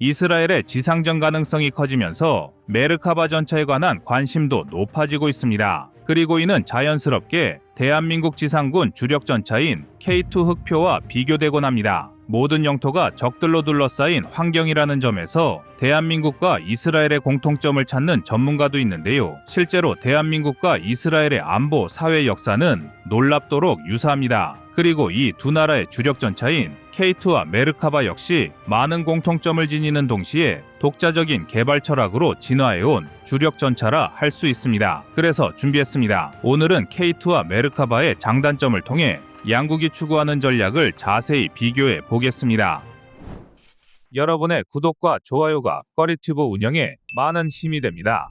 이스라엘의 지상전 가능성이 커지면서 메르카바 전차에 관한 관심도 높아지고 있습니다. 그리고 이는 자연스럽게 대한민국 지상군 주력 전차인 K2 흑표와 비교되곤 합니다. 모든 영토가 적들로 둘러싸인 환경이라는 점에서 대한민국과 이스라엘의 공통점을 찾는 전문가도 있는데요. 실제로 대한민국과 이스라엘의 안보, 사회 역사는 놀랍도록 유사합니다. 그리고 이 두 나라의 주력 전차인 K2와 메르카바 역시 많은 공통점을 지니는 동시에 독자적인 개발 철학으로 진화해온 주력 전차라 할 수 있습니다. 그래서 준비했습니다. 오늘은 K2와 메르카바의 장단점을 통해 양국이 추구하는 전략을 자세히 비교해 보겠습니다. 여러분의 구독과 좋아요가 꺼리튜브 운영에 많은 힘이 됩니다.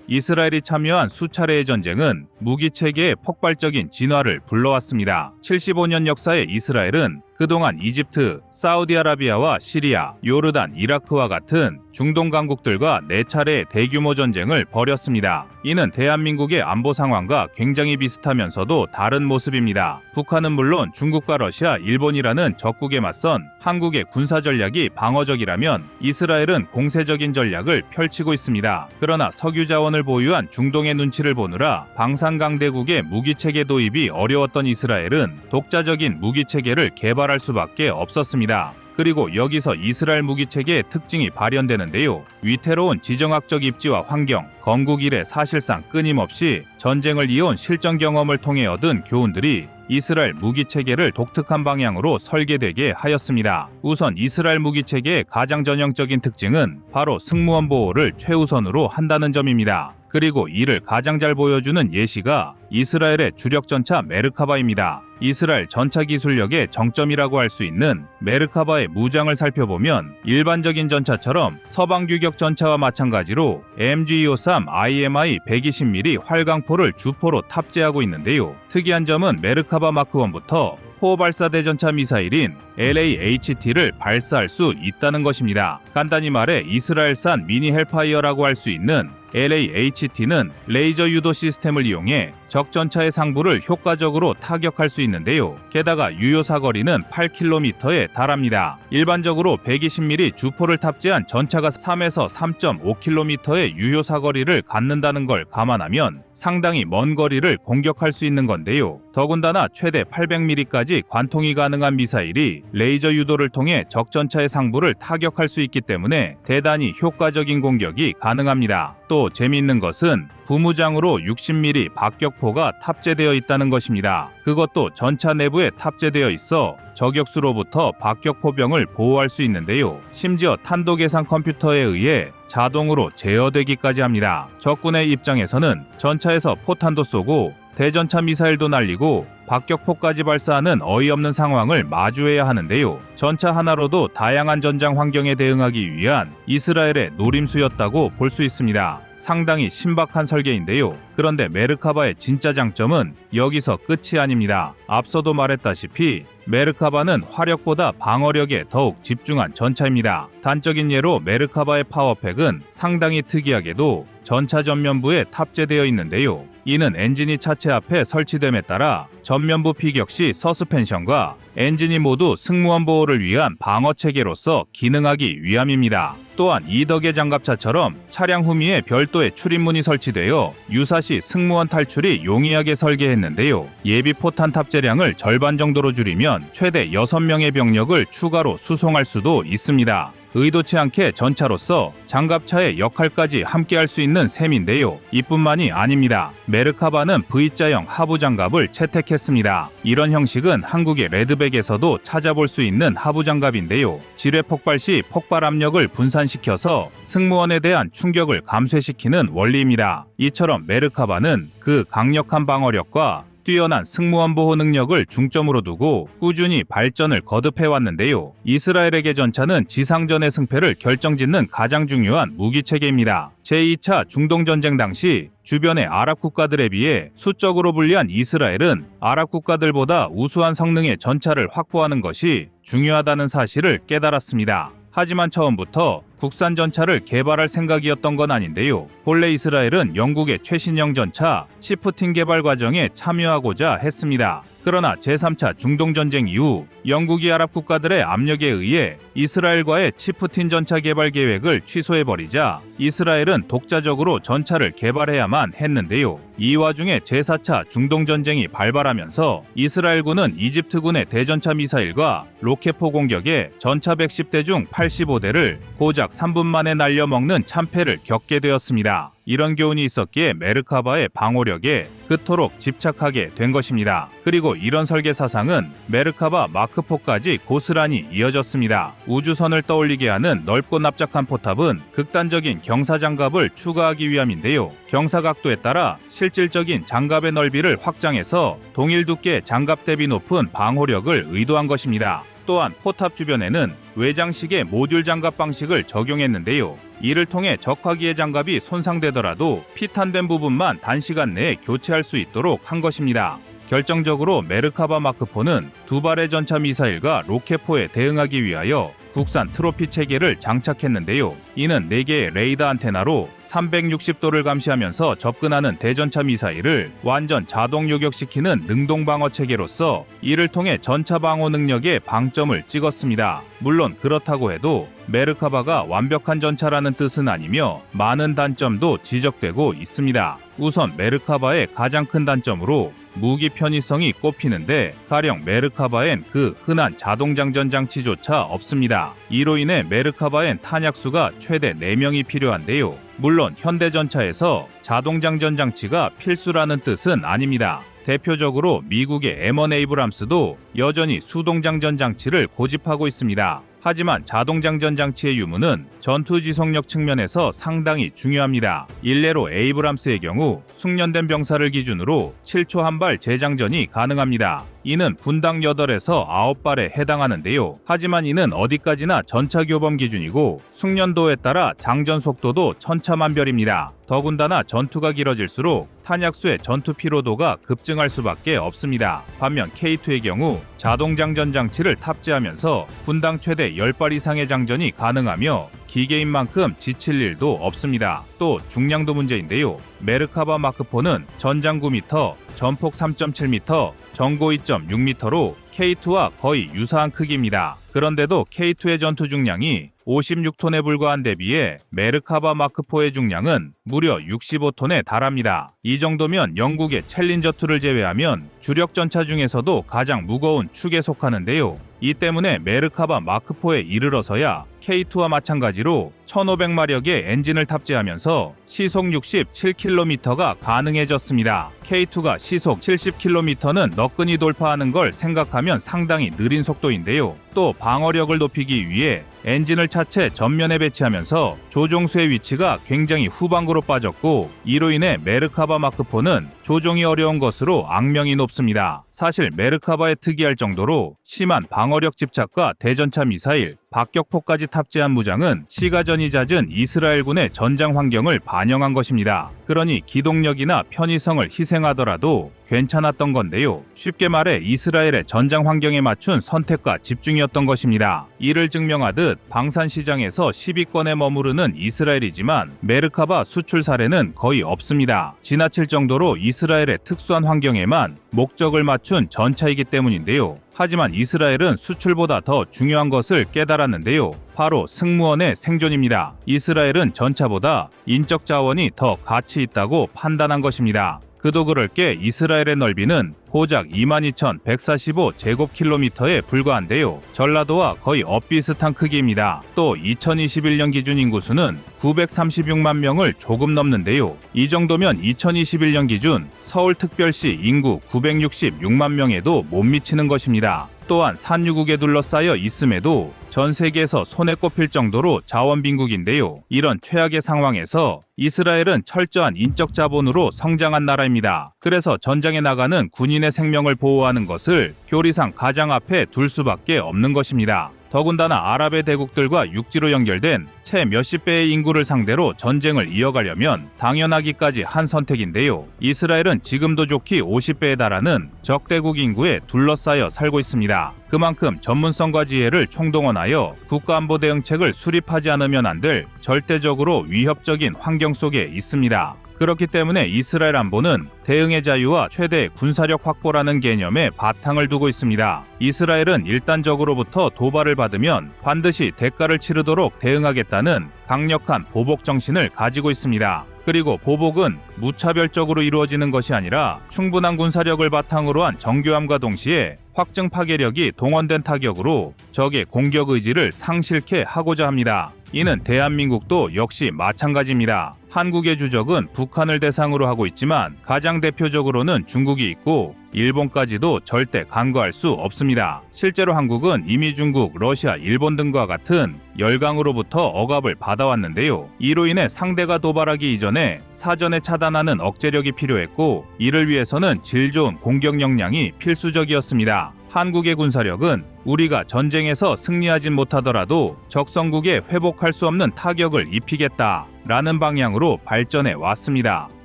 이스라엘이 참여한 수차례의 전쟁은 무기체계의 폭발적인 진화를 불러왔습니다. 75년 역사의 이스라엘은 그동안 이집트, 사우디아라비아와 시리아, 요르단, 이라크와 같은 중동 강국들과 4차례의 대규모 전쟁을 벌였습니다. 이는 대한민국의 안보 상황과 굉장히 비슷하면서도 다른 모습입니다. 북한은 물론 중국과 러시아, 일본이라는 적국에 맞선 한국의 군사 전략이 방어적이라면 이스라엘은 공세적인 전략을 펼치고 있습니다. 그러나 석유 자원을 보유한 중동의 눈치를 보느라 방산강대국의 무기체계 도입이 어려웠던 이스라엘은 독자적인 무기체계를 개발할 수밖에 없었습니다. 그리고 여기서 이스라엘 무기체계의 특징이 발현되는데요. 위태로운 지정학적 입지와 환경, 건국 이래 사실상 끊임없이 전쟁을 이어온 실전 경험을 통해 얻은 교훈들이 이스라엘 무기체계를 독특한 방향으로 설계되게 하였습니다. 우선 이스라엘 무기체계의 가장 전형적인 특징은 바로 승무원 보호를 최우선으로 한다는 점입니다. 그리고 이를 가장 잘 보여주는 예시가 이스라엘의 주력 전차 메르카바입니다. 이스라엘 전차 기술력의 정점이라고 할 수 있는 메르카바의 무장을 살펴보면 일반적인 전차처럼 서방 규격 전차와 마찬가지로 MG253 IMI 120mm 활강포를 주포로 탑재하고 있는데요. 특이한 점은 메르카바 마크1부터 포발사대 전차 미사일인 LAHT를 발사할 수 있다는 것입니다. 간단히 말해 이스라엘산 미니 헬파이어라고 할 수 있는 LAHT는 레이저 유도 시스템을 이용해 적 전차의 상부를 효과적으로 타격할 수 있는데요. 게다가 유효 사거리는 8km에 달합니다. 일반적으로 120mm 주포를 탑재한 전차가 3에서 3.5km의 유효 사거리를 갖는다는 걸 감안하면 상당히 먼 거리를 공격할 수 있는 건데요. 더군다나 최대 800mm까지 관통이 가능한 미사일이 레이저 유도를 통해 적 전차의 상부를 타격할 수 있기 때문에 대단히 효과적인 공격이 가능합니다. 또 재미있는 것은 부무장으로 60mm 박격포가 탑재되어 있다는 것입니다. 그것도 전차 내부에 탑재되어 있어 저격수로부터 박격포병을 보호할 수 있는데요. 심지어 탄도 계산 컴퓨터에 의해 자동으로 제어되기까지 합니다. 적군의 입장에서는 전차에서 포탄도 쏘고 대전차 미사일도 날리고 박격포까지 발사하는 어이없는 상황을 마주해야 하는데요. 전차 하나로도 다양한 전장 환경에 대응하기 위한 이스라엘의 노림수였다고 볼 수 있습니다. 상당히 신박한 설계인데요. 그런데 메르카바의 진짜 장점은 여기서 끝이 아닙니다. 앞서도 말했다시피 메르카바는 화력보다 방어력에 더욱 집중한 전차입니다. 단적인 예로 메르카바의 파워팩은 상당히 특이하게도 전차 전면부에 탑재되어 있는데요. 이는 엔진이 차체 앞에 설치됨에 따라 전면부 피격 시 서스펜션과 엔진이 모두 승무원 보호를 위한 방어 체계로서 기능하기 위함입니다. 또한 이덕의 장갑차처럼 차량 후미에 별도의 출입문이 설치되어 유사시 승무원 탈출이 용이하게 설계했는데요. 예비 포탄 탑재량을 절반 정도로 줄이면 최대 6명의 병력을 추가로 수송할 수도 있습니다. 의도치 않게 전차로서 장갑차의 역할까지 함께할 수 있는 셈인데요. 이뿐만이 아닙니다. 메르카바는 V자형 하부 장갑을 채택했습니다. 이런 형식은 한국의 레드백에서도 찾아볼 수 있는 하부 장갑인데요. 지뢰 폭발 시 폭발 압력을 분산시켜서 승무원에 대한 충격을 감쇄시키는 원리입니다. 이처럼 메르카바는 그 강력한 방어력과 뛰어난 승무원 보호 능력을 중점으로 두고 꾸준히 발전을 거듭해왔는데요. 이스라엘에게 전차는 지상전의 승패를 결정짓는 가장 중요한 무기체계입니다. 제2차 중동전쟁 당시 주변의 아랍 국가들에 비해 수적으로 불리한 이스라엘은 아랍 국가들보다 우수한 성능의 전차를 확보하는 것이 중요하다는 사실을 깨달았습니다. 하지만 처음부터 국산 전차를 개발할 생각이었던 건 아닌데요. 본래 이스라엘은 영국의 최신형 전차 치프틴 개발 과정에 참여하고자 했습니다. 그러나 제3차 중동전쟁 이후 영국이 아랍 국가들의 압력에 의해 이스라엘과의 치프틴 전차 개발 계획을 취소해버리자 이스라엘은 독자적으로 전차를 개발해야만 했는데요. 이 와중에 제4차 중동전쟁이 발발하면서 이스라엘군은 이집트군의 대전차 미사일과 로켓포 공격에 전차 110대 중 85대를 고작 3분 만에 날려먹는 참패를 겪게 되었습니다. 이런 교훈이 있었기에 메르카바의 방어력에 그토록 집착하게 된 것입니다. 그리고 이런 설계 사상은 메르카바 마크4까지 고스란히 이어졌습니다. 우주선을 떠올리게 하는 넓고 납작한 포탑은 극단적인 경사장갑을 추가하기 위함인데요. 경사각도에 따라 실질적인 장갑의 넓이를 확장해서 동일 두께 장갑 대비 높은 방호력을 의도한 것입니다. 또한 포탑 주변에는 외장식의 모듈 장갑 방식을 적용했는데요. 이를 통해 적화기의 장갑이 손상되더라도 피탄된 부분만 단시간 내에 교체할 수 있도록 한 것입니다. 결정적으로 메르카바 마크4는 두 발의 전차 미사일과 로켓포에 대응하기 위하여 국산 트로피 체계를 장착했는데요. 이는 4개의 레이더 안테나로 360도를 감시하면서 접근하는 대전차 미사일을 완전 자동 요격시키는 능동 방어 체계로서 이를 통해 전차 방어 능력에 방점을 찍었습니다. 물론 그렇다고 해도 메르카바가 완벽한 전차라는 뜻은 아니며 많은 단점도 지적되고 있습니다. 우선 메르카바의 가장 큰 단점으로 무기 편의성이 꼽히는데 가령 메르카바엔 그 흔한 자동장전 장치조차 없습니다. 이로 인해 메르카바엔 탄약수가 최대 4명이 필요한데요. 물론 현대전차에서 자동장전 장치가 필수라는 뜻은 아닙니다. 대표적으로 미국의 M1 에이브람스도 여전히 수동장전 장치를 고집하고 있습니다. 하지만 자동장전 장치의 유무는 전투 지속력 측면에서 상당히 중요합니다. 일례로 에이브람스의 경우 숙련된 병사를 기준으로 7초 한 발 재장전이 가능합니다. 이는 분당 8에서 9발에 해당하는데요. 하지만 이는 어디까지나 전차 교범 기준이고 숙련도에 따라 장전 속도도 천차만별입니다. 더군다나 전투가 길어질수록 탄약수의 전투 피로도가 급증할 수밖에 없습니다. 반면 K2의 경우 자동장전 장치를 탑재하면서 분당 최대 10발 이상의 장전이 가능하며 기계인 만큼 지칠 일도 없습니다. 또 중량도 문제인데요. 메르카바 마크4는 전장 9m, 전폭 3.7m, 전고 2.6m로 K2와 거의 유사한 크기입니다. 그런데도 K2의 전투 중량이 56톤에 불과한 데비해 메르카바 마크4의 중량은 무려 65톤에 달합니다. 이 정도면 영국의 챌린저2를 제외하면 주력 전차 중에서도 가장 무거운 축에 속하는데요. 이 때문에 메르카바 마크4에 이르러서야 K2와 마찬가지로 1500마력의 엔진을 탑재하면서 시속 67km가 가능해졌습니다. K2가 시속 70km는 너끈히 돌파하는 걸 생각하면 상당히 느린 속도인데요. 또 방어력을 높이기 위해 엔진을 차체 전면에 배치하면서 조종수의 위치가 굉장히 후방구로 빠졌고 이로 인해 메르카바 마크4는 조종이 어려운 것으로 악명이 높습니다. 사실 메르카바에 특이할 정도로 심한 방어력 집착과 대전차 미사일, 박격포까지 탑재한 무장은 시가전이 잦은 이스라엘군의 전장 환경을 반영한 것입니다. 그러니 기동력이나 편의성을 희생하더라도 괜찮았던 건데요. 쉽게 말해 이스라엘의 전장 환경에 맞춘 선택과 집중이었던 것입니다. 이를 증명하듯 방산 시장에서 10위권에 머무르는 이스라엘이지만 메르카바 수출 사례는 거의 없습니다. 지나칠 정도로 이스라엘의 특수한 환경에만 목적을 맞춘 전차이기 때문인데요. 하지만 이스라엘은 수출보다 더 중요한 것을 깨달았는데요. 바로 승무원의 생존입니다. 이스라엘은 전차보다 인적 자원이 더 가치 있다고 판단한 것입니다. 그도 그럴 게 이스라엘의 넓이는 고작 22,145제곱킬로미터에 불과한데요. 전라도와 거의 엇비슷한 크기입니다. 또 2021년 기준 인구수는 936만 명을 조금 넘는데요. 이 정도면 2021년 기준 서울특별시 인구 966만 명에도 못 미치는 것입니다. 또한 산유국에 둘러싸여 있음에도 전 세계에서 손에 꼽힐 정도로 자원 빈국인데요. 이런 최악의 상황에서 이스라엘은 철저한 인적 자본으로 성장한 나라입니다. 그래서 전장에 나가는 군인의 생명을 보호하는 것을 교리상 가장 앞에 둘 수밖에 없는 것입니다. 더군다나 아랍의 대국들과 육지로 연결된 채 몇십 배의 인구를 상대로 전쟁을 이어가려면 당연하기까지 한 선택인데요. 이스라엘은 지금도 좋기 50배에 달하는 적대국 인구에 둘러싸여 살고 있습니다. 그만큼 전문성과 지혜를 총동원하여 국가안보 대응책을 수립하지 않으면 안 될 절대적으로 위협적인 환경 속에 있습니다. 그렇기 때문에 이스라엘 안보는 대응의 자유와 최대 군사력 확보라는 개념에 바탕을 두고 있습니다. 이스라엘은 일단 적으로부터 도발을 받으면 반드시 대가를 치르도록 대응하겠다는 강력한 보복 정신을 가지고 있습니다. 그리고 보복은 무차별적으로 이루어지는 것이 아니라 충분한 군사력을 바탕으로 한 정교함과 동시에 확증 파괴력이 동원된 타격으로 적의 공격 의지를 상실케 하고자 합니다. 이는 대한민국도 역시 마찬가지입니다. 한국의 주적은 북한을 대상으로 하고 있지만 가장 대표적으로는 중국이 있고 일본까지도 절대 간과할 수 없습니다. 실제로 한국은 이미 중국, 러시아, 일본 등과 같은 열강으로부터 억압을 받아왔는데요. 이로 인해 상대가 도발하기 이전에 사전에 차단하는 억제력이 필요했고 이를 위해서는 질 좋은 공격 역량이 필수적이었습니다. 한국의 군사력은 우리가 전쟁에서 승리하진 못하더라도 적성국에 회복할 수 없는 타격을 입히겠다라는 방향으로 발전해 왔습니다.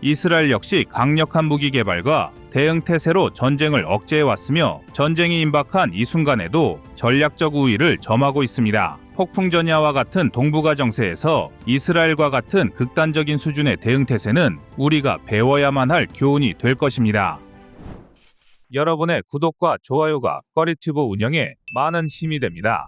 이스라엘 역시 강력한 무기 개발과 대응 태세로 전쟁을 억제해 왔으며 전쟁이 임박한 이 순간에도 전략적 우위를 점하고 있습니다. 폭풍전야와 같은 동북아 정세에서 이스라엘과 같은 극단적인 수준의 대응 태세는 우리가 배워야만 할 교훈이 될 것입니다. 여러분의 구독과 좋아요가 꺼리튜브 운영에 많은 힘이 됩니다.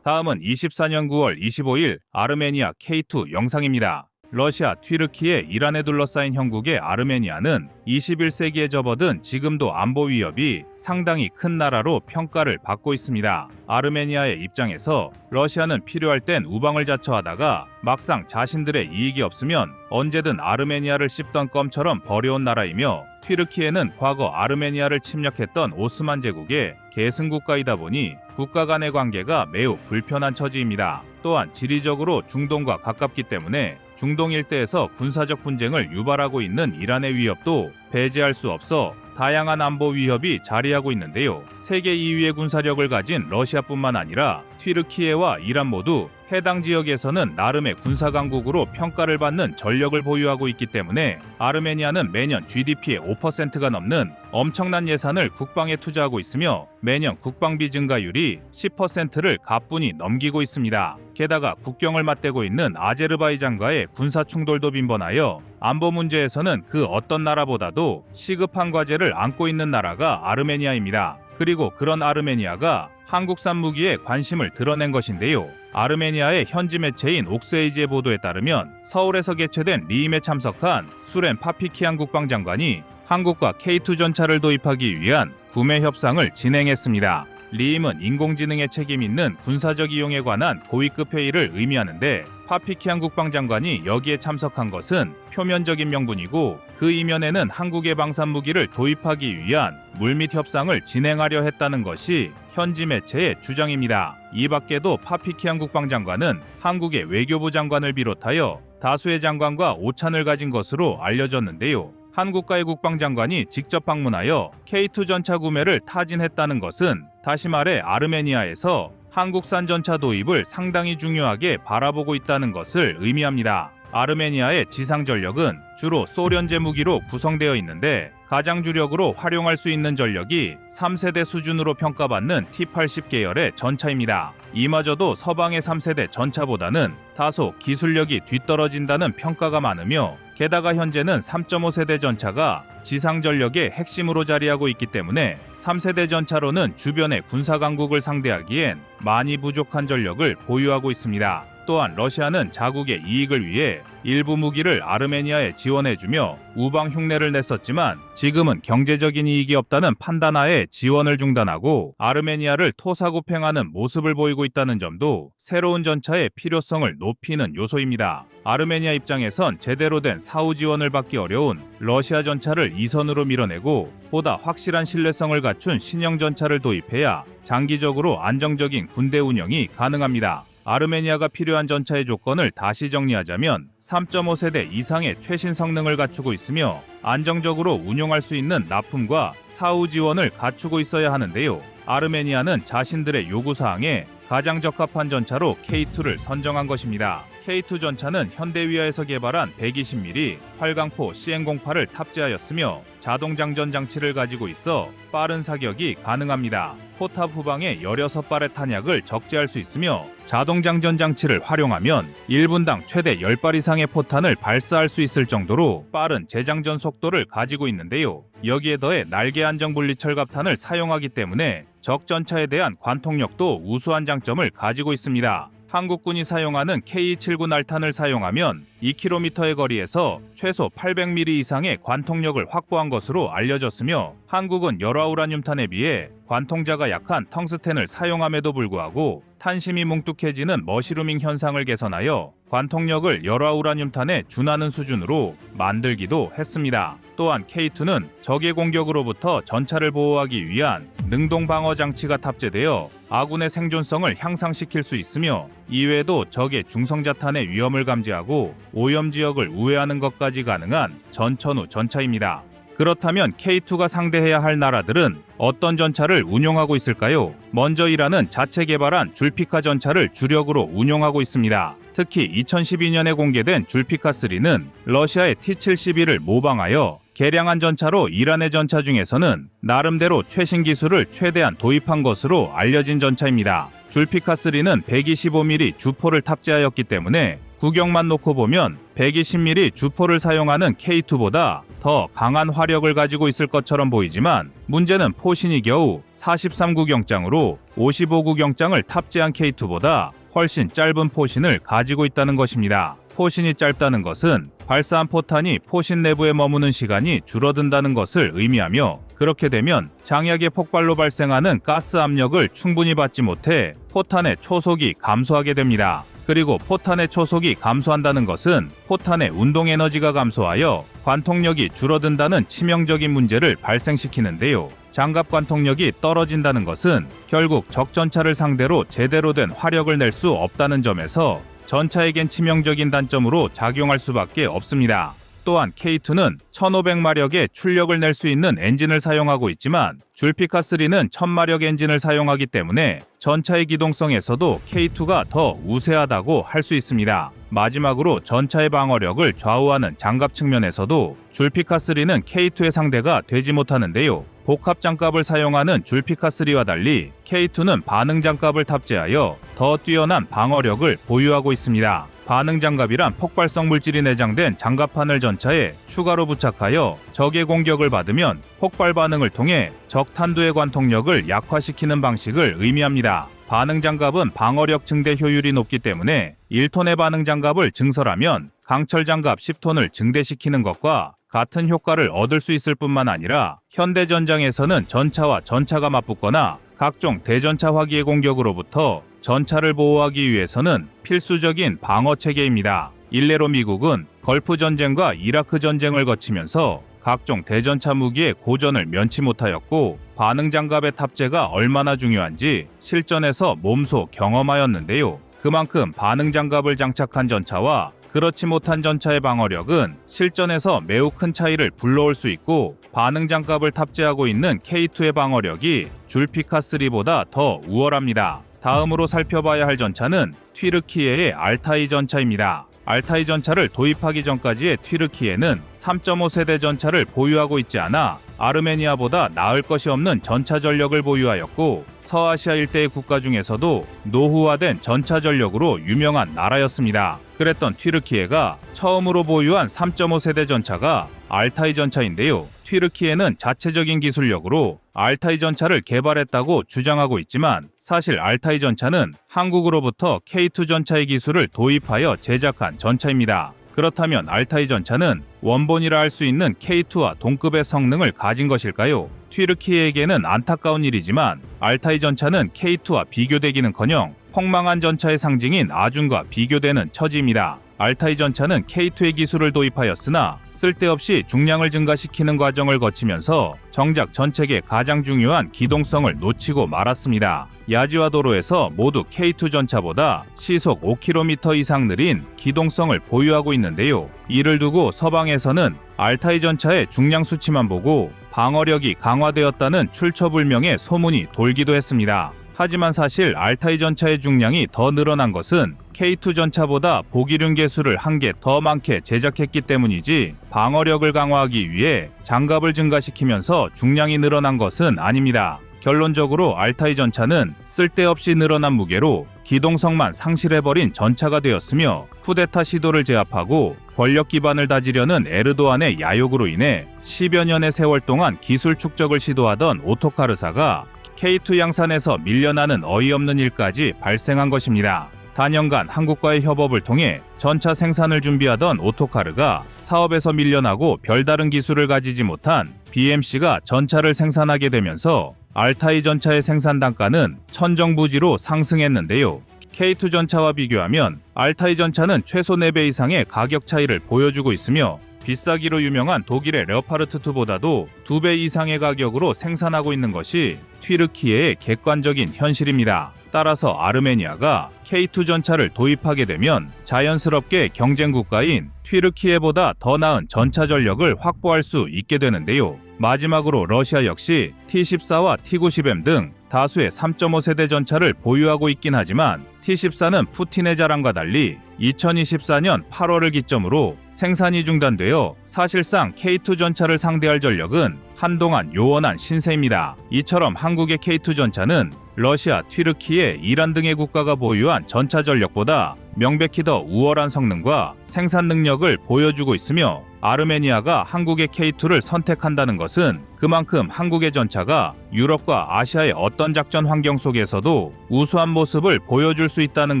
다음은 24년 9월 25일 아르메니아 K2 영상입니다. 러시아, 튀르키예, 이란에 둘러싸인 형국의 아르메니아는 21세기에 접어든 지금도 안보 위협이 상당히 큰 나라로 평가를 받고 있습니다. 아르메니아의 입장에서 러시아는 필요할 땐 우방을 자처하다가 막상 자신들의 이익이 없으면 언제든 아르메니아를 씹던 껌처럼 버려온 나라이며 튀르키예는 과거 아르메니아를 침략했던 오스만 제국의 계승국가이다 보니 국가 간의 관계가 매우 불편한 처지입니다. 또한 지리적으로 중동과 가깝기 때문에 중동 일대에서 군사적 분쟁을 유발하고 있는 이란의 위협도 배제할 수 없어 다양한 안보 위협이 자리하고 있는데요. 세계 2위의 군사력을 가진 러시아뿐만 아니라 튀르키예와 이란 모두 해당 지역에서는 나름의 군사 강국으로 평가를 받는 전력을 보유하고 있기 때문에 아르메니아는 매년 GDP의 5%가 넘는 엄청난 예산을 국방에 투자하고 있으며 매년 국방비 증가율이 10%를 가뿐히 넘기고 있습니다. 게다가 국경을 맞대고 있는 아제르바이잔과의 군사 충돌도 빈번하여 안보 문제에서는 그 어떤 나라보다도 시급한 과제를 안고 있는 나라가 아르메니아입니다. 그리고 그런 아르메니아가 한국산 무기에 관심을 드러낸 것인데요. 아르메니아의 현지 매체인 옥스에이지의 보도에 따르면 서울에서 개최된 리임에 참석한 수렌 파피키안 국방장관이 한국과 K2 전차를 도입하기 위한 구매 협상을 진행했습니다. 리임은 인공지능의 책임 있는 군사적 이용에 관한 고위급 회의를 의미하는데 파피키안 국방장관이 여기에 참석한 것은 표면적인 명분이고 그 이면에는 한국의 방산 무기를 도입하기 위한 물밑 협상을 진행하려 했다는 것이 현지 매체의 주장입니다. 이 밖에도 파피키안 국방장관은 한국의 외교부 장관을 비롯하여 다수의 장관과 오찬을 가진 것으로 알려졌는데요. 한국과의 국방장관이 직접 방문하여 K2 전차 구매를 타진했다는 것은 다시 말해 아르메니아에서 한국산 전차 도입을 상당히 중요하게 바라보고 있다는 것을 의미합니다. 아르메니아의 지상 전력은 주로 소련제 무기로 구성되어 있는데 가장 주력으로 활용할 수 있는 전력이 3세대 수준으로 평가받는 T-80 계열의 전차입니다. 이마저도 서방의 3세대 전차보다는 다소 기술력이 뒤떨어진다는 평가가 많으며 게다가 현재는 3.5세대 전차가 지상 전력의 핵심으로 자리하고 있기 때문에 3세대 전차로는 주변의 군사 강국을 상대하기엔 많이 부족한 전력을 보유하고 있습니다. 또한 러시아는 자국의 이익을 위해 일부 무기를 아르메니아에 지원해주며 우방 흉내를 냈었지만 지금은 경제적인 이익이 없다는 판단하에 지원을 중단하고 아르메니아를 토사구팽하는 모습을 보이고 있다는 점도 새로운 전차의 필요성을 높이는 요소입니다. 아르메니아 입장에선 제대로 된 사후 지원을 받기 어려운 러시아 전차를 이선으로 밀어내고 보다 확실한 신뢰성을 갖춘 신형 전차를 도입해야 장기적으로 안정적인 군대 운영이 가능합니다. 아르메니아가 필요한 전차의 조건을 다시 정리하자면 3.5세대 이상의 최신 성능을 갖추고 있으며 안정적으로 운용할 수 있는 납품과 사후 지원을 갖추고 있어야 하는데요. 아르메니아는 자신들의 요구사항에 가장 적합한 전차로 K2를 선정한 것입니다. K2 전차는 현대위아에서 개발한 120mm 활강포 CN08을 탑재하였으며 자동장전 장치를 가지고 있어 빠른 사격이 가능합니다. 포탑 후방에 16발의 탄약을 적재할 수 있으며 자동장전 장치를 활용하면 1분당 최대 10발 이상의 포탄을 발사할 수 있을 정도로 빠른 재장전 속도를 가지고 있는데요. 여기에 더해 날개 안정 분리 철갑탄을 사용하기 때문에 적 전차에 대한 관통력도 우수한 장점을 가지고 있습니다. 한국군이 사용하는 K-79 날탄을 사용하면 2km의 거리에서 최소 800mm 이상의 관통력을 확보한 것으로 알려졌으며 한국은 열화우라늄탄에 비해 관통자가 약한 텅스텐을 사용함에도 불구하고 탄심이 뭉툭해지는 머시루밍 현상을 개선하여 관통력을 열화우라늄탄에 준하는 수준으로 만들기도 했습니다. 또한 K2는 적의 공격으로부터 전차를 보호하기 위한 능동 방어 장치가 탑재되어 아군의 생존성을 향상시킬 수 있으며 이외에도 적의 중성자탄의 위험을 감지하고 오염 지역을 우회하는 것까지 가능한 전천후 전차입니다. 그렇다면 K2가 상대해야 할 나라들은 어떤 전차를 운용하고 있을까요? 먼저 이란은 자체 개발한 줄피카 전차를 주력으로 운용하고 있습니다. 특히 2012년에 공개된 줄피카3는 러시아의 T-72를 모방하여 개량한 전차로 이란의 전차 중에서는 나름대로 최신 기술을 최대한 도입한 것으로 알려진 전차입니다. 줄피카3는 125mm 주포를 탑재하였기 때문에 구경만 놓고 보면 120mm 주포를 사용하는 K2보다 더 강한 화력을 가지고 있을 것처럼 보이지만 문제는 포신이 겨우 43구경장으로 55구경장을 탑재한 K2보다 훨씬 짧은 포신을 가지고 있다는 것입니다. 포신이 짧다는 것은 발사한 포탄이 포신 내부에 머무는 시간이 줄어든다는 것을 의미하며 그렇게 되면 장약의 폭발로 발생하는 가스 압력을 충분히 받지 못해 포탄의 초속이 감소하게 됩니다. 그리고 포탄의 초속이 감소한다는 것은 포탄의 운동 에너지가 감소하여 관통력이 줄어든다는 치명적인 문제를 발생시키는데요. 장갑 관통력이 떨어진다는 것은 결국 적 전차를 상대로 제대로 된 화력을 낼 수 없다는 점에서 전차에겐 치명적인 단점으로 작용할 수밖에 없습니다. 또한 K2는 1500마력의 출력을 낼 수 있는 엔진을 사용하고 있지만 줄피카3는 1000마력 엔진을 사용하기 때문에 전차의 기동성에서도 K2가 더 우세하다고 할 수 있습니다. 마지막으로 전차의 방어력을 좌우하는 장갑 측면에서도 줄피카3는 K2의 상대가 되지 못하는데요. 복합 장갑을 사용하는 줄피카3와 달리 K2는 반응 장갑을 탑재하여 더 뛰어난 방어력을 보유하고 있습니다. 반응 장갑이란 폭발성 물질이 내장된 장갑판을 전차에 추가로 부착하여 적의 공격을 받으면 폭발 반응을 통해 적 탄두의 관통력을 약화시키는 방식을 의미합니다. 반응 장갑은 방어력 증대 효율이 높기 때문에 1톤의 반응 장갑을 증설하면 강철 장갑 10톤을 증대시키는 것과 같은 효과를 얻을 수 있을 뿐만 아니라 현대 전장에서는 전차와 전차가 맞붙거나 각종 대전차 화기의 공격으로부터 전차를 보호하기 위해서는 필수적인 방어 체계입니다. 일례로 미국은 걸프 전쟁과 이라크 전쟁을 거치면서 각종 대전차 무기의 고전을 면치 못하였고 반응 장갑의 탑재가 얼마나 중요한지 실전에서 몸소 경험하였는데요. 그만큼 반응 장갑을 장착한 전차와 그렇지 못한 전차의 방어력은 실전에서 매우 큰 차이를 불러올 수 있고 반응 장갑을 탑재하고 있는 K2의 방어력이 줄피카3보다 더 우월합니다. 다음으로 살펴봐야 할 전차는 튀르키예의 알타이 전차입니다. 알타이 전차를 도입하기 전까지의 튀르키예는 3.5세대 전차를 보유하고 있지 않아 아르메니아보다 나을 것이 없는 전차 전력을 보유하였고 서아시아 일대의 국가 중에서도 노후화된 전차 전력으로 유명한 나라였습니다. 그랬던 튀르키예가 처음으로 보유한 3.5세대 전차가 알타이 전차인데요. 튀르키예는 자체적인 기술력으로 알타이 전차를 개발했다고 주장하고 있지만 사실 알타이 전차는 한국으로부터 K2 전차의 기술을 도입하여 제작한 전차입니다. 그렇다면 알타이 전차는 원본이라 할 수 있는 K2와 동급의 성능을 가진 것일까요? 튀르키예에게는 안타까운 일이지만 알타이 전차는 K2와 비교되기는커녕 폭망한 전차의 상징인 아준과 비교되는 처지입니다. 알타이 전차는 K2의 기술을 도입하였으나 쓸데없이 중량을 증가시키는 과정을 거치면서 정작 전책의 가장 중요한 기동성을 놓치고 말았습니다. 야지와 도로에서 모두 K2 전차보다 시속 5km 이상 느린 기동성을 보유하고 있는데요. 이를 두고 서방에서는 알타이 전차의 중량 수치만 보고 방어력이 강화되었다는 출처불명의 소문이 돌기도 했습니다. 하지만 사실 알타이 전차의 중량이 더 늘어난 것은 K2 전차보다 보기륜 개수를 한 개 더 많게 제작했기 때문이지 방어력을 강화하기 위해 장갑을 증가시키면서 중량이 늘어난 것은 아닙니다. 결론적으로 알타이 전차는 쓸데없이 늘어난 무게로 기동성만 상실해버린 전차가 되었으며 쿠데타 시도를 제압하고 권력 기반을 다지려는 에르도안의 야욕으로 인해 10여 년의 세월 동안 기술 축적을 시도하던 오토카르사가 K2 양산에서 밀려나는 어이없는 일까지 발생한 것입니다. 단연간 한국과의 협업을 통해 전차 생산을 준비하던 오토카르가 사업에서 밀려나고 별다른 기술을 가지지 못한 BMC가 전차를 생산하게 되면서 알타이 전차의 생산 단가는 천정부지로 상승했는데요. K2 전차와 비교하면 알타이 전차는 최소 4배 이상의 가격 차이를 보여주고 있으며 비싸기로 유명한 독일의 레오파르트2보다도 2배 이상의 가격으로 생산하고 있는 것이 튀르키예의 객관적인 현실입니다. 따라서 아르메니아가 K2 전차를 도입하게 되면 자연스럽게 경쟁 국가인 튀르키예보다 더 나은 전차 전력을 확보할 수 있게 되는데요. 마지막으로 러시아 역시 T-14와 T-90M 등 다수의 3.5세대 전차를 보유하고 있긴 하지만 T-14는 푸틴의 자랑과 달리 2024년 8월을 기점으로 생산이 중단되어 사실상 K2 전차를 상대할 전력은 한동안 요원한 신세입니다. 이처럼 한국의 K2 전차는 러시아, 튀르키예, 이란 등의 국가가 보유한 전차 전력보다 명백히 더 우월한 성능과 생산 능력을 보여주고 있으며 아르메니아가 한국의 K2를 선택한다는 것은 그만큼 한국의 전차가 유럽과 아시아의 어떤 작전 환경 속에서도 우수한 모습을 보여줄 수 있다는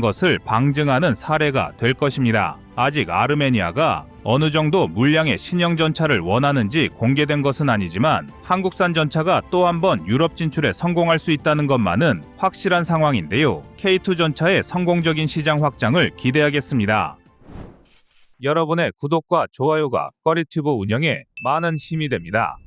것을 방증하는 사례가 될 것입니다. 아직 아르메니아가 어느 정도 물량의 신형 전차를 원하는지 공개된 것은 아니지만 한국산 전차가 또 한 번 유럽 진출에 성공할 수 있다는 것만은 확실한 상황인데요. K2 전차의 성공적인 시장 확장을 기대하겠습니다. 여러분의 구독과 좋아요가 꺼리튜브 운영에 많은 힘이 됩니다.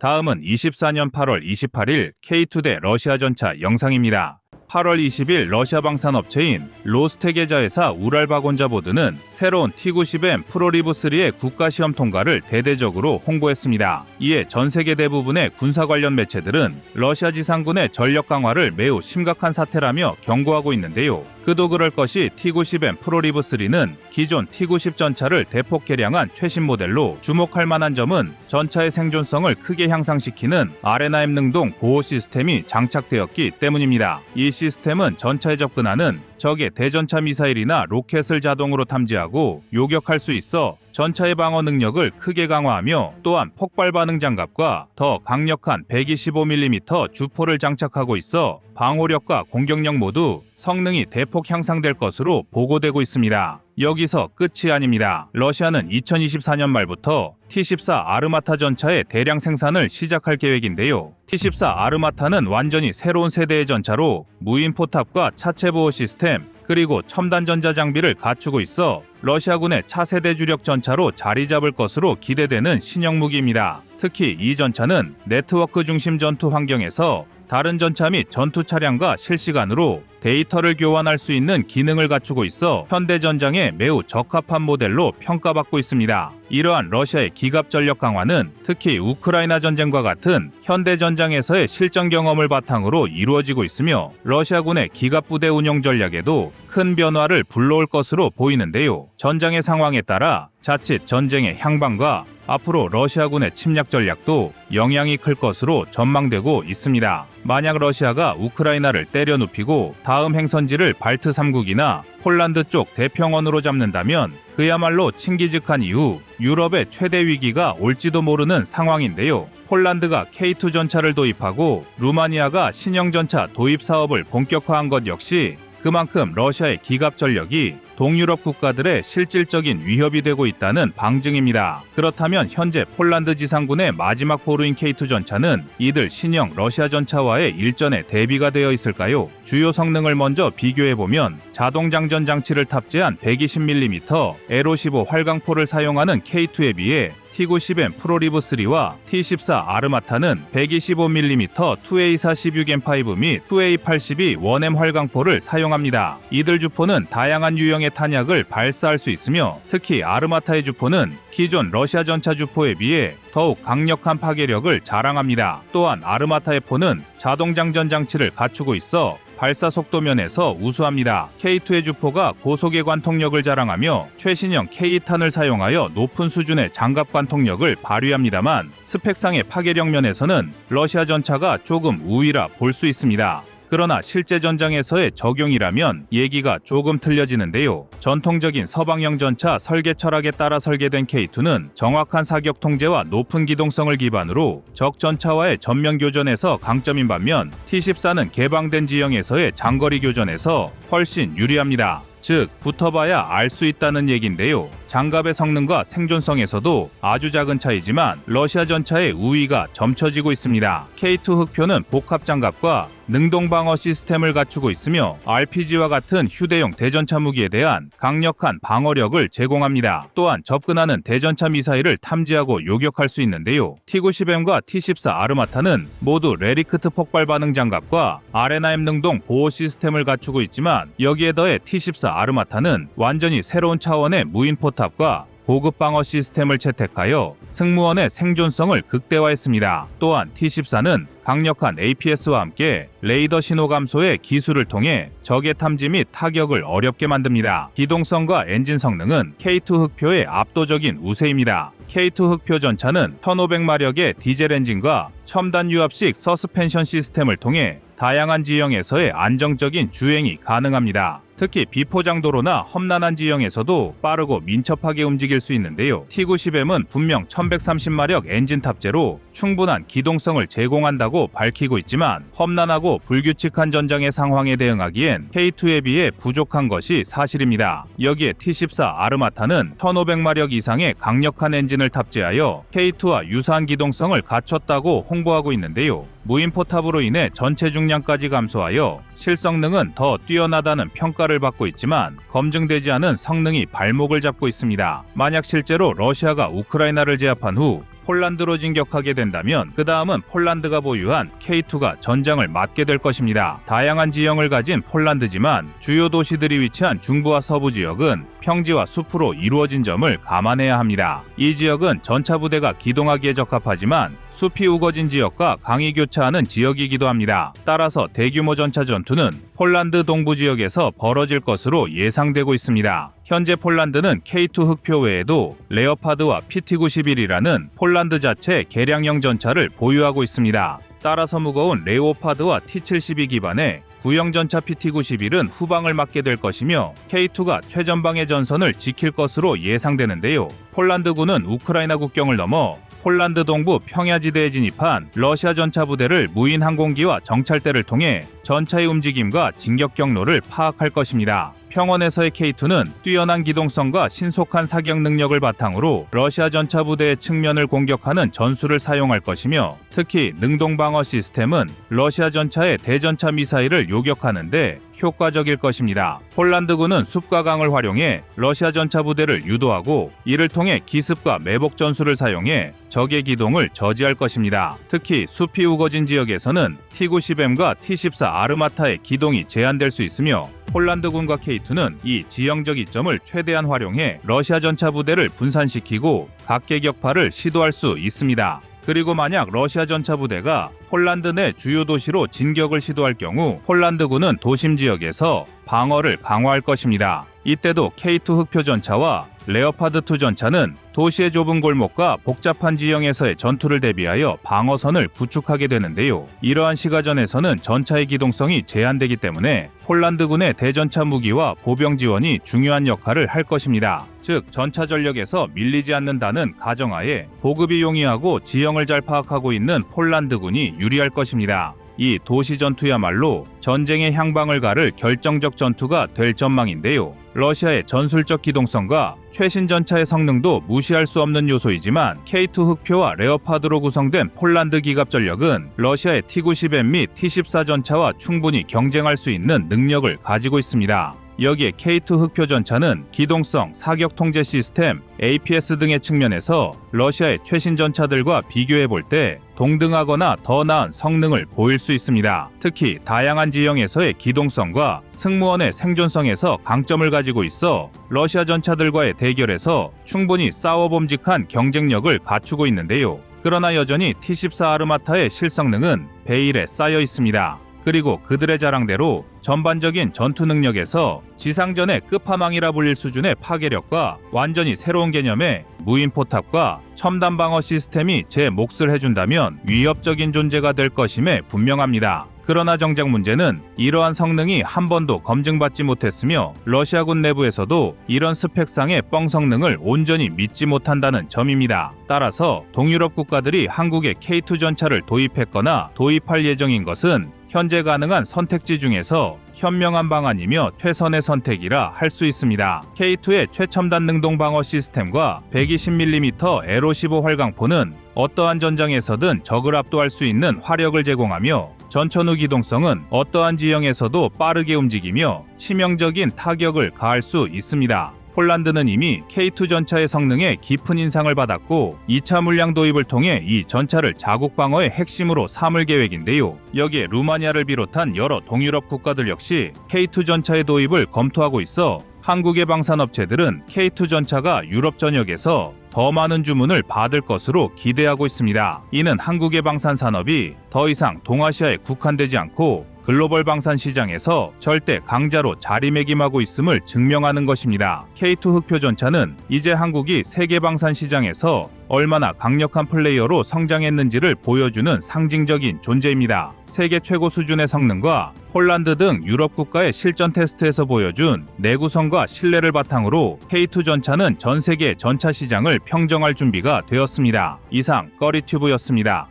다음은 24년 8월 28일 K2 대 러시아 전차 영상입니다. 8월 20일 러시아 방산업체인 로스테게자회사 우랄바곤자보드는 새로운 T-90M 프로리브3의 국가시험 통과를 대대적으로 홍보했습니다. 이에 전 세계 대부분의 군사 관련 매체들은 러시아 지상군의 전력 강화를 매우 심각한 사태라며 경고하고 있는데요. 그도 그럴 것이 T-90M 프로리브3는 기존 T-90 전차를 대폭 개량한 최신 모델로 주목할 만한 점은 전차의 생존성을 크게 향상시키는 RNAM 능동 보호 시스템이 장착되었기 때문입니다. 이 시스템은 전차에 접근하는 적의 대전차 미사일이나 로켓을 자동으로 탐지하고 요격할 수 있어 전차의 방어 능력을 크게 강화하며 또한 폭발 반응 장갑과 더 강력한 125mm 주포를 장착하고 있어 방호력과 공격력 모두 성능이 대폭 향상될 것으로 보고되고 있습니다. 여기서 끝이 아닙니다. 러시아는 2024년 말부터 T-14 아르마타 전차의 대량 생산을 시작할 계획인데요. T-14 아르마타는 완전히 새로운 세대의 전차로 무인 포탑과 차체 보호 시스템, 그리고 첨단 전자 장비를 갖추고 있어 러시아군의 차세대 주력 전차로 자리 잡을 것으로 기대되는 신형 무기입니다. 특히 이 전차는 네트워크 중심 전투 환경에서 다른 전차 및 전투 차량과 실시간으로 데이터를 교환할 수 있는 기능을 갖추고 있어 현대전장에 매우 적합한 모델로 평가받고 있습니다. 이러한 러시아의 기갑 전력 강화는 특히 우크라이나 전쟁과 같은 현대전장에서의 실전 경험을 바탕으로 이루어지고 있으며 러시아군의 기갑 부대 운용 전략에도 큰 변화를 불러올 것으로 보이는데요. 전장의 상황에 따라 자칫 전쟁의 향방과 앞으로 러시아군의 침략 전략도 영향이 클 것으로 전망되고 있습니다. 만약 러시아가 우크라이나를 때려 눕히고 다음 행선지를 발트 3국이나 폴란드 쪽 대평원으로 잡는다면 그야말로 친기직한 이후 유럽의 최대 위기가 올지도 모르는 상황인데요. 폴란드가 K2 전차를 도입하고 루마니아가 신형 전차 도입 사업을 본격화한 것 역시 그만큼 러시아의 기갑 전력이 동유럽 국가들의 실질적인 위협이 되고 있다는 방증입니다. 그렇다면 현재 폴란드 지상군의 마지막 보루인 K2 전차는 이들 신형 러시아 전차와의 일전에 대비가 되어 있을까요? 주요 성능을 먼저 비교해보면 자동 장전 장치를 탑재한 120mm L-55 활강포를 사용하는 K2에 비해 T-90M 프로리브3와 T-14 아르마타는 125mm 2A46M5 및 2A82 1M 활강포를 사용합니다. 이들 주포는 다양한 유형의 탄약을 발사할 수 있으며 특히 아르마타의 주포는 기존 러시아 전차 주포에 비해 더욱 강력한 파괴력을 자랑합니다. 또한 아르마타의 포는 자동 장전 장치를 갖추고 있어 발사 속도 면에서 우수합니다. K2의 주포가 고속의 관통력을 자랑하며 최신형 K탄을 사용하여 높은 수준의 장갑 관통력을 발휘합니다만 스펙상의 파괴력 면에서는 러시아 전차가 조금 우위라 볼 수 있습니다. 그러나 실제 전장에서의 적용이라면 얘기가 조금 틀려지는데요. 전통적인 서방형 전차 설계 철학에 따라 설계된 K2는 정확한 사격 통제와 높은 기동성을 기반으로 적 전차와의 전면 교전에서 강점인 반면 T-14는 개방된 지형에서의 장거리 교전에서 훨씬 유리합니다. 즉, 붙어봐야 알 수 있다는 얘긴데요. 장갑의 성능과 생존성에서도 아주 작은 차이지만 러시아 전차의 우위가 점쳐지고 있습니다. K2 흑표는 복합 장갑과 능동 방어 시스템을 갖추고 있으며 RPG와 같은 휴대용 대전차 무기에 대한 강력한 방어력을 제공합니다. 또한 접근하는 대전차 미사일을 탐지하고 요격할 수 있는데요. T-90M과 T-14 아르마타는 모두 레리크트 폭발 반응 장갑과 RNAM 능동 보호 시스템을 갖추고 있지만 여기에 더해 T-14 아르마타는 완전히 새로운 차원의 무인 포탑과 고급 방어 시스템을 채택하여 승무원의 생존성을 극대화했습니다. 또한 T-14는 강력한 APS와 함께 레이더 신호 감소의 기술을 통해 적의 탐지 및 타격을 어렵게 만듭니다. 기동성과 엔진 성능은 K2 흑표의 압도적인 우세입니다. K2 흑표 전차는 1500마력의 디젤 엔진과 첨단 유압식 서스펜션 시스템을 통해 다양한 지형에서의 안정적인 주행이 가능합니다. 특히 비포장도로나 험난한 지형에서도 빠르고 민첩하게 움직일 수 있는데요. T-90M은 분명 1130마력 엔진 탑재로 충분한 기동성을 제공한다고 밝히고 있지만 험난하고 불규칙한 전장의 상황에 대응하기엔 K2에 비해 부족한 것이 사실입니다. 여기에 T-14 아르마타는 1500마력 이상의 강력한 엔진을 탑재하여 K2와 유사한 기동성을 갖췄다고 홍보하고 있는데요. 무인 포탑으로 인해 전체 중량까지 감소하여 실성능은 더 뛰어나다는 평가를 받고 있지만 검증되지 않은 성능이 발목을 잡고 있습니다. 만약 실제로 러시아가 우크라이나를 제압한 후 폴란드로 진격하게 된다면 그 다음은 폴란드가 보유한 K2가 전장을 맡게 될 것입니다. 다양한 지형을 가진 폴란드지만 주요 도시들이 위치한 중부와 서부 지역은 평지와 숲으로 이루어진 점을 감안해야 합니다. 이 지역은 전차 부대가 기동하기에 적합하지만 숲이 우거진 지역과 강이 교차하는 지역이기도 합니다. 따라서 대규모 전차 전투는 폴란드 동부 지역에서 벌어질 것으로 예상되고 있습니다. 현재 폴란드는 K2 흑표 외에도 레오파드와 PT-91이라는 폴란드 자체 개량형 전차를 보유하고 있습니다. 따라서 무거운 레오파드와 T-72 기반의 구형 전차 PT-91은 후방을 맡게 될 것이며 K2가 최전방의 전선을 지킬 것으로 예상되는데요. 폴란드군은 우크라이나 국경을 넘어 폴란드 동부 평야지대에 진입한 러시아 전차 부대를 무인 항공기와 정찰대를 통해 전차의 움직임과 진격 경로를 파악할 것입니다. 평원에서의 K2는 뛰어난 기동성과 신속한 사격 능력을 바탕으로 러시아 전차 부대의 측면을 공격하는 전술을 사용할 것이며 특히 능동 방어 시스템은 러시아 전차의 대전차 미사일을 요격하는 데 효과적일 것입니다. 폴란드군은 숲과 강을 활용해 러시아 전차 부대를 유도하고 이를 통해 기습과 매복 전술을 사용해 적의 기동을 저지할 것입니다. 특히 숲이 우거진 지역에서는 T-90M과 T-14 아르마타의 기동이 제한될 수 있으며 폴란드군과 K2는 이 지형적 이점을 최대한 활용해 러시아 전차 부대를 분산시키고 각계 격파를 시도할 수 있습니다. 그리고 만약 러시아 전차 부대가 폴란드 내 주요 도시로 진격을 시도할 경우 폴란드군은 도심 지역에서 방어를 강화할 것입니다. 이때도 K2 흑표 전차와 레오파드2 전차는 도시의 좁은 골목과 복잡한 지형에서의 전투를 대비하여 방어선을 구축하게 되는데요. 이러한 시가전에서는 전차의 기동성이 제한되기 때문에 폴란드군의 대전차 무기와 보병 지원이 중요한 역할을 할 것입니다. 즉 전차 전력에서 밀리지 않는다는 가정하에 보급이 용이하고 지형을 잘 파악하고 있는 폴란드군이 유리할 것입니다. 이 도시 전투야말로 전쟁의 향방을 가를 결정적 전투가 될 전망인데요. 러시아의 전술적 기동성과 최신 전차의 성능도 무시할 수 없는 요소이지만 K2 흑표와 레오파드로 구성된 폴란드 기갑 전력은 러시아의 T-90M 및 T-14 전차와 충분히 경쟁할 수 있는 능력을 가지고 있습니다. 여기에 K2 흑표 전차는 기동성, 사격 통제 시스템, APS 등의 측면에서 러시아의 최신 전차들과 비교해 볼 때 동등하거나 더 나은 성능을 보일 수 있습니다. 특히 다양한 지형에서의 기동성과 승무원의 생존성에서 강점을 가지고 있어 러시아 전차들과의 대결에서 충분히 싸워봄직한 경쟁력을 갖추고 있는데요. 그러나 여전히 T-14 아르마타의 실성능은 베일에 쌓여 있습니다. 그리고 그들의 자랑대로 전반적인 전투 능력에서 지상전의 끝판왕이라 불릴 수준의 파괴력과 완전히 새로운 개념의 무인포탑과 첨단 방어 시스템이 제 몫을 해준다면 위협적인 존재가 될 것임에 분명합니다. 그러나 정작 문제는 이러한 성능이 한 번도 검증받지 못했으며 러시아군 내부에서도 이런 스펙상의 뻥 성능을 온전히 믿지 못한다는 점입니다. 따라서 동유럽 국가들이 한국에 K2 전차를 도입했거나 도입할 예정인 것은 현재 가능한 선택지 중에서 현명한 방안이며 최선의 선택이라 할 수 있습니다. K2의 최첨단 능동 방어 시스템과 120mm L-15 활강포는 어떠한 전장에서든 적을 압도할 수 있는 화력을 제공하며 전천후 기동성은 어떠한 지형에서도 빠르게 움직이며 치명적인 타격을 가할 수 있습니다. 폴란드는 이미 K2 전차의 성능에 깊은 인상을 받았고 2차 물량 도입을 통해 이 전차를 자국 방어의 핵심으로 삼을 계획인데요. 여기에 루마니아를 비롯한 여러 동유럽 국가들 역시 K2 전차의 도입을 검토하고 있어 한국의 방산업체들은 K2 전차가 유럽 전역에서 더 많은 주문을 받을 것으로 기대하고 있습니다. 이는 한국의 방산 산업이 더 이상 동아시아에 국한되지 않고 글로벌 방산 시장에서 절대 강자로 자리매김하고 있음을 증명하는 것입니다. K2 흑표 전차는 이제 한국이 세계 방산 시장에서 얼마나 강력한 플레이어로 성장했는지를 보여주는 상징적인 존재입니다. 세계 최고 수준의 성능과 폴란드 등 유럽 국가의 실전 테스트에서 보여준 내구성과 신뢰를 바탕으로 K2 전차는 전 세계 전차 시장을 평정할 준비가 되었습니다. 이상 꺼리튜브였습니다.